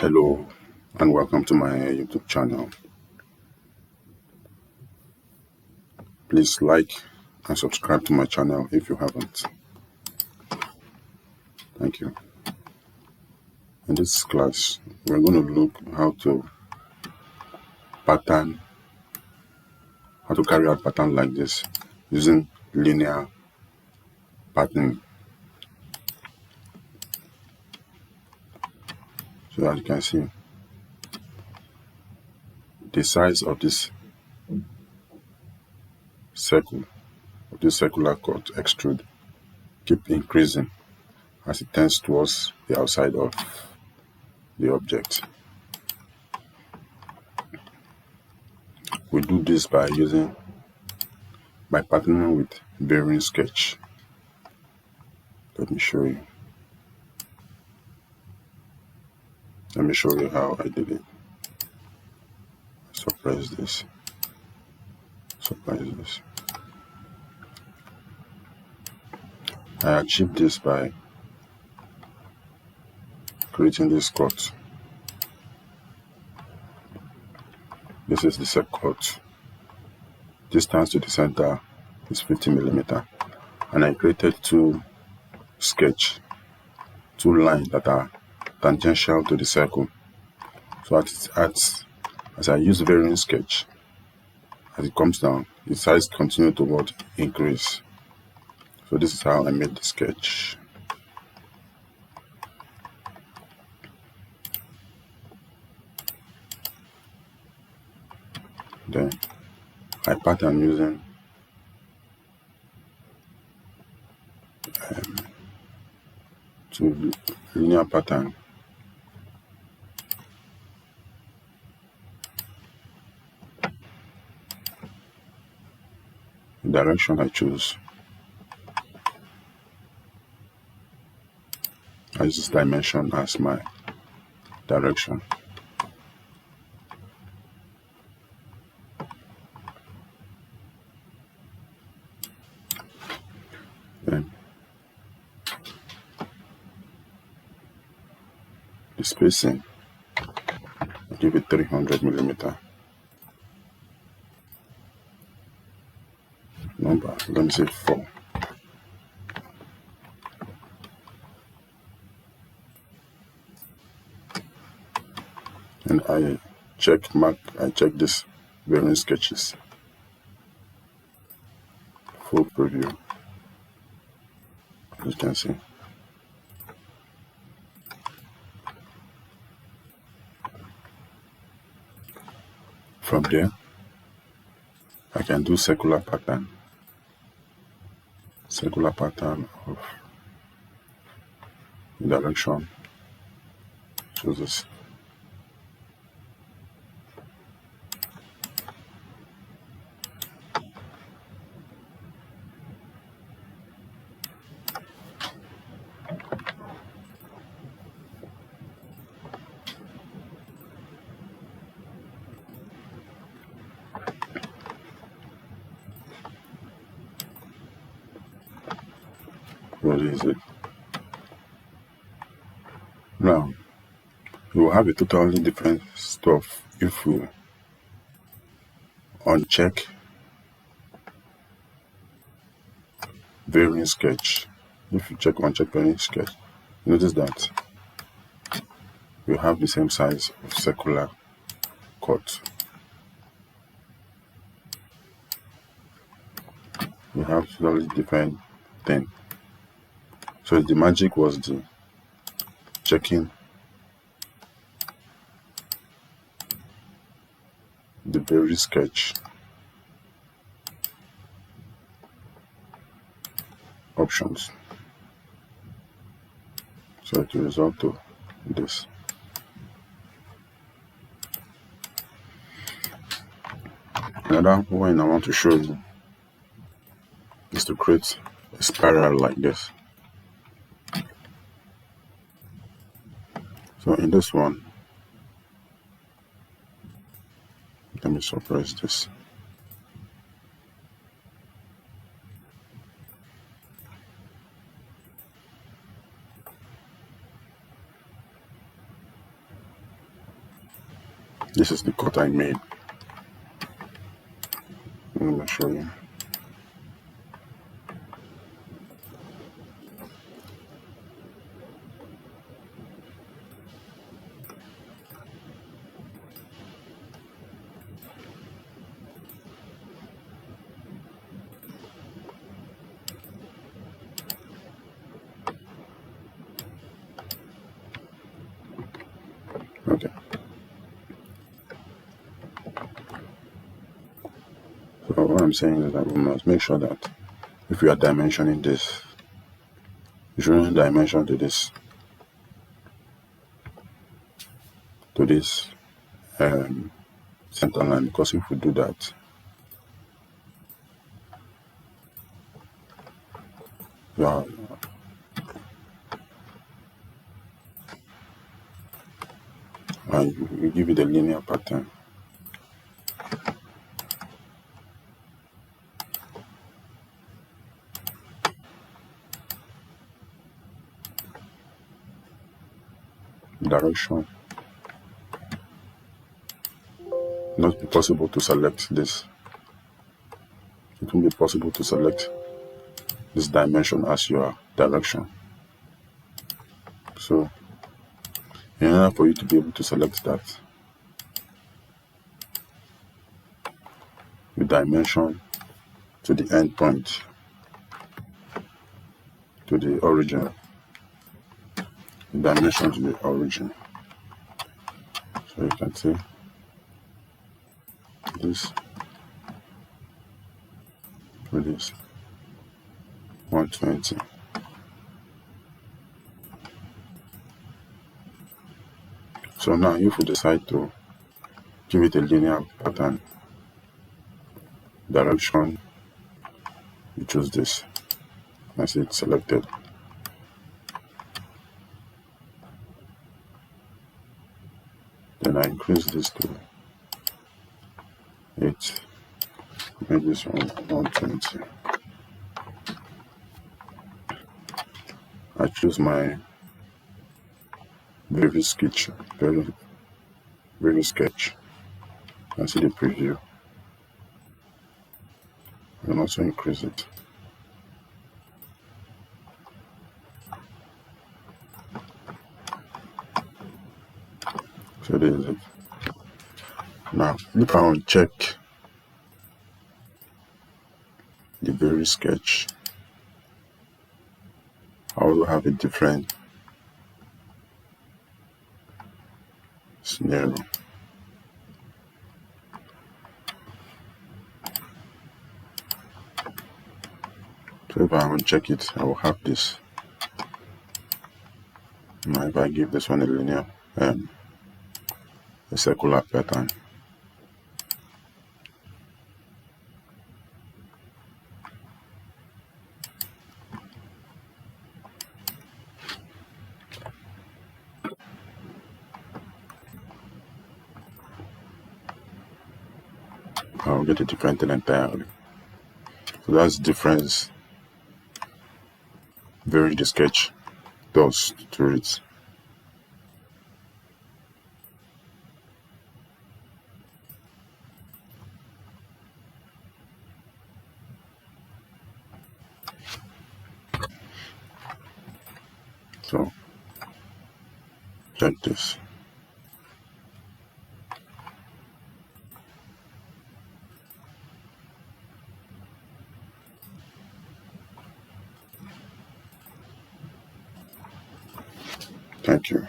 Hello and welcome to my YouTube channel. Please like and subscribe to my channel if you haven't. Thank you. In this class, we're going to look how to carry out pattern like this using linear patterning. So as you can see, the size of this circle, of this circular cut extrude, keep increasing as it tends towards the outside of the object. We do this by patterning with bearing sketch. Let me show you. Let me show you how I did it. Suppress this. I achieved this by creating this cut. This is the set cut. Distance to the center is 50 millimeter, and I created two lines that are tangential to the circle. So as I use varying sketch, as it comes down, the size continues to increase. So this is how I made the sketch. Then I pattern using two linear pattern. The direction I choose, I use this dimension as my direction. Then the spacing, I give it 300 millimeter. Number, let me say 4. And I check this varying sketches. Full preview, as you can see. From there, I can do circular pattern of the direction. So this. What is it? Now, you will have a totally different stuff if you uncheck varying sketch. If you uncheck varying sketch, notice that you have the same size of circular cut. You have totally different thing. So the magic was the checking the varying sketch options. So it will result to this. Another one I want to show you is to create a spiral like this. So in this one, let me suppress this. This is the cut I made. Let me show you. Okay. So what I'm saying is that we must make sure that if we are dimensioning this, you shouldn't dimension to this center line, because if we do that, yeah, and you give it a linear pattern. Direction. Not be possible to select this. It won't be possible to select this dimension as your direction. So in order for you to be able to select that, you dimension to the end point, to the origin. You dimension to the origin. So you can see this with this 120. So now if we decide to give it a linear pattern, direction, you choose this. I see it's selected. Then I increase this to 8. Make this one 120. I choose my very sketch. I see the preview. And also increase it. So this is it. Now, if I want to check the very sketch, I will have a different scenario. So if I want to check it, I will have this. Now if I give this one a linear, a circular pattern, I'll get a different thing entirely. So that's the difference very the sketch does to it. So check this. Thank you.